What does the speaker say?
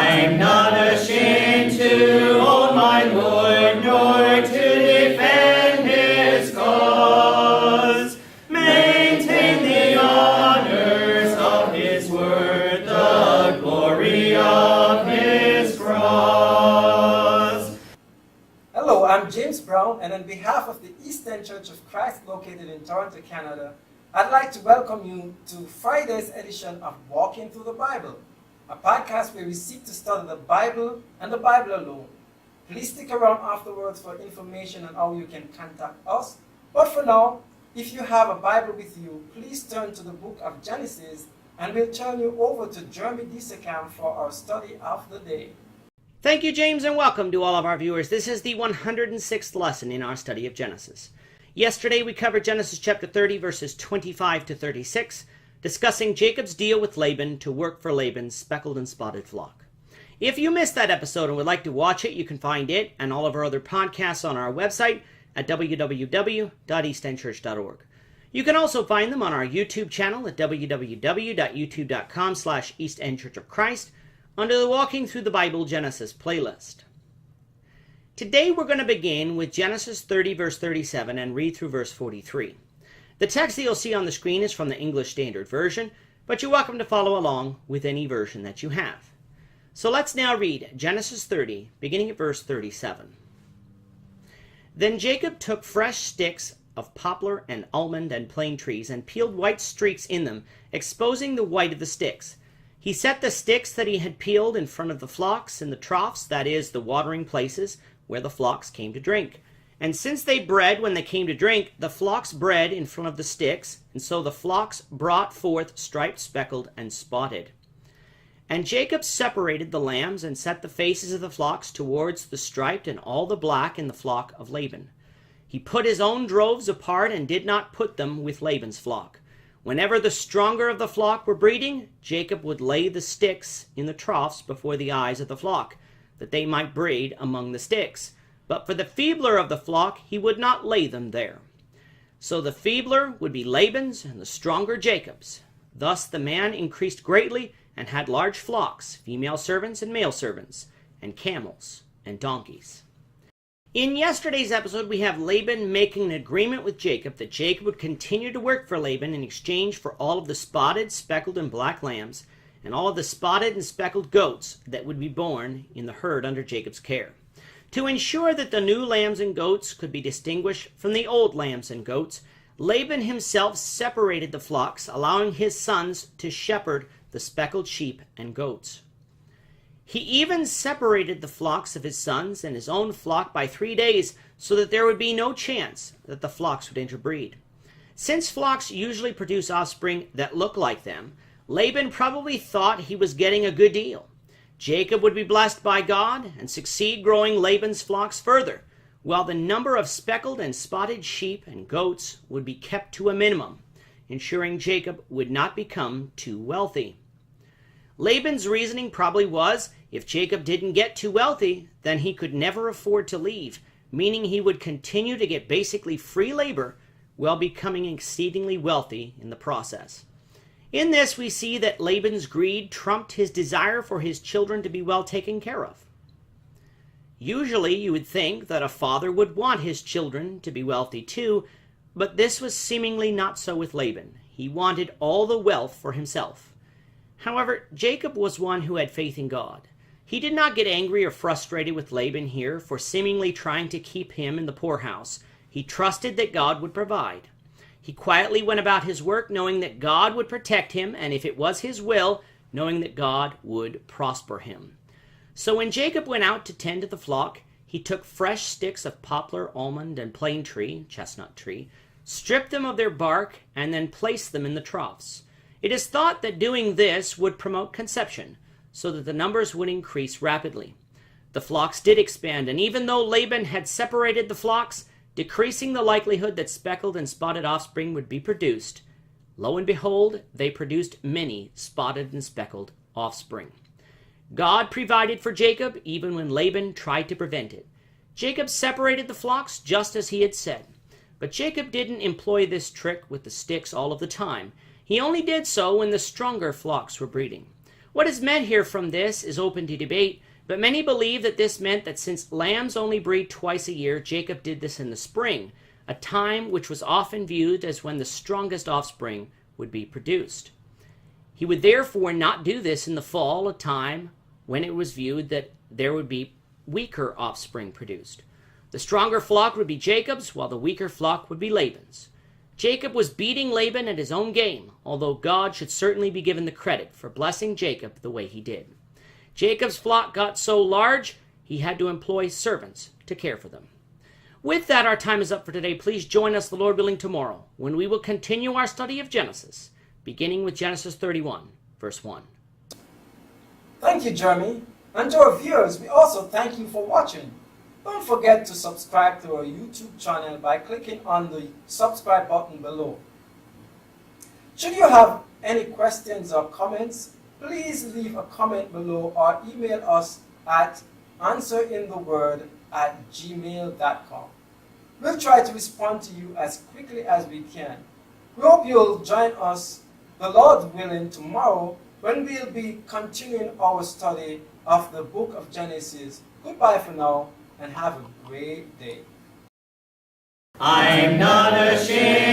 I'm not ashamed to own my Lord, nor to defend his cause. Maintain the honors of his word, the glory of his cross. Hello, I'm James Brown, and on behalf of the Eastern Church of Christ located in Toronto, Canada, I'd like to welcome you to Friday's edition of Walking Through the Bible, a podcast where we seek to study the Bible and the Bible alone. Please stick around afterwards for information on how you can contact us. But for now, if you have a Bible with you, please turn to the book of Genesis, and we'll turn you over to Jeremy Dissekam for our study of the day. Thank you, James, and welcome to all of our viewers. This is the 106th lesson in our study of Genesis. Yesterday, we covered Genesis chapter 30, verses 25 to 36, discussing Jacob's deal with Laban to work for Laban's speckled and spotted flock. If you missed that episode and would like to watch it, you can find it and all of our other podcasts on our website at www.eastendchurch.org. You can also find them on our YouTube channel at www.youtube.com/eastendchurchofchrist under the Walking Through the Bible Genesis playlist. Today we're going to begin with Genesis 30 verse 37 and read through verse 43. The text that you'll see on the screen is from the English Standard Version, but you're welcome to follow along with any version that you have. So let's now read Genesis 30, beginning at verse 37. Then Jacob took fresh sticks of poplar and almond and plane trees and peeled white streaks in them, exposing the white of the sticks. He set the sticks that he had peeled in front of the flocks in the troughs, that is, the watering places, where the flocks came to drink. And since they bred when they came to drink, the flocks bred in front of the sticks, and so the flocks brought forth striped, speckled, and spotted. And Jacob separated the lambs and set the faces of the flocks towards the striped and all the black in the flock of Laban. He put his own droves apart and did not put them with Laban's flock. Whenever the stronger of the flock were breeding, Jacob would lay the sticks in the troughs before the eyes of the flock, that they might breed among the sticks. But for the feebler of the flock, he would not lay them there. So the feebler would be Laban's, and the stronger Jacob's. Thus the man increased greatly, and had large flocks, female servants and male servants, and camels and donkeys. In yesterday's episode, we have Laban making an agreement with Jacob that Jacob would continue to work for Laban in exchange for all of the spotted, speckled, and black lambs, and all of the spotted and speckled goats that would be born in the herd under Jacob's care. To ensure that the new lambs and goats could be distinguished from the old lambs and goats, Laban himself separated the flocks, allowing his sons to shepherd the speckled sheep and goats. He even separated the flocks of his sons and his own flock by 3 days, so that there would be no chance that the flocks would interbreed. Since flocks usually produce offspring that look like them, Laban probably thought he was getting a good deal. Jacob would be blessed by God and succeed growing Laban's flocks further, while the number of speckled and spotted sheep and goats would be kept to a minimum, ensuring Jacob would not become too wealthy. Laban's reasoning probably was, if Jacob didn't get too wealthy, then he could never afford to leave, meaning he would continue to get basically free labor while becoming exceedingly wealthy in the process. In this, we see that Laban's greed trumped his desire for his children to be well taken care of. Usually, you would think that a father would want his children to be wealthy too, but this was seemingly not so with Laban. He wanted all the wealth for himself. However, Jacob was one who had faith in God. He did not get angry or frustrated with Laban here for seemingly trying to keep him in the poorhouse. He trusted that God would provide. He quietly went about his work knowing that God would protect him, and if it was his will, knowing that God would prosper him. So when Jacob went out to tend to the flock, he took fresh sticks of poplar, almond, and plane tree, chestnut tree, stripped them of their bark, and then placed them in the troughs. It is thought that doing this would promote conception, so that the numbers would increase rapidly. The flocks did expand, and even though Laban had separated the flocks, decreasing the likelihood that speckled and spotted offspring would be produced, lo and behold, they produced many spotted and speckled offspring. God provided for Jacob even when Laban tried to prevent it. Jacob separated the flocks just as he had said. But Jacob didn't employ this trick with the sticks all of the time. He only did so when the stronger flocks were breeding. What is meant here from this is open to debate, but many believe that this meant that since lambs only breed twice a year, Jacob did this in the spring, a time which was often viewed as when the strongest offspring would be produced. He would therefore not do this in the fall, a time when it was viewed that there would be weaker offspring produced. The stronger flock would be Jacob's, while the weaker flock would be Laban's. Jacob was beating Laban at his own game, although God should certainly be given the credit for blessing Jacob the way he did. Jacob's flock got so large, he had to employ servants to care for them. With that, our time is up for today. Please join us, the Lord willing, tomorrow, when we will continue our study of Genesis, beginning with Genesis 31, verse 1. Thank you, Jeremy. And to our viewers, we also thank you for watching. Don't forget to subscribe to our YouTube channel by clicking on the subscribe button below. Should you have any questions or comments, please leave a comment below or email us at answerintheword@gmail.com. We'll try to respond to you as quickly as we can. We hope you'll join us, the Lord willing, tomorrow when we'll be continuing our study of the book of Genesis. Goodbye for now and have a great day. I'm not ashamed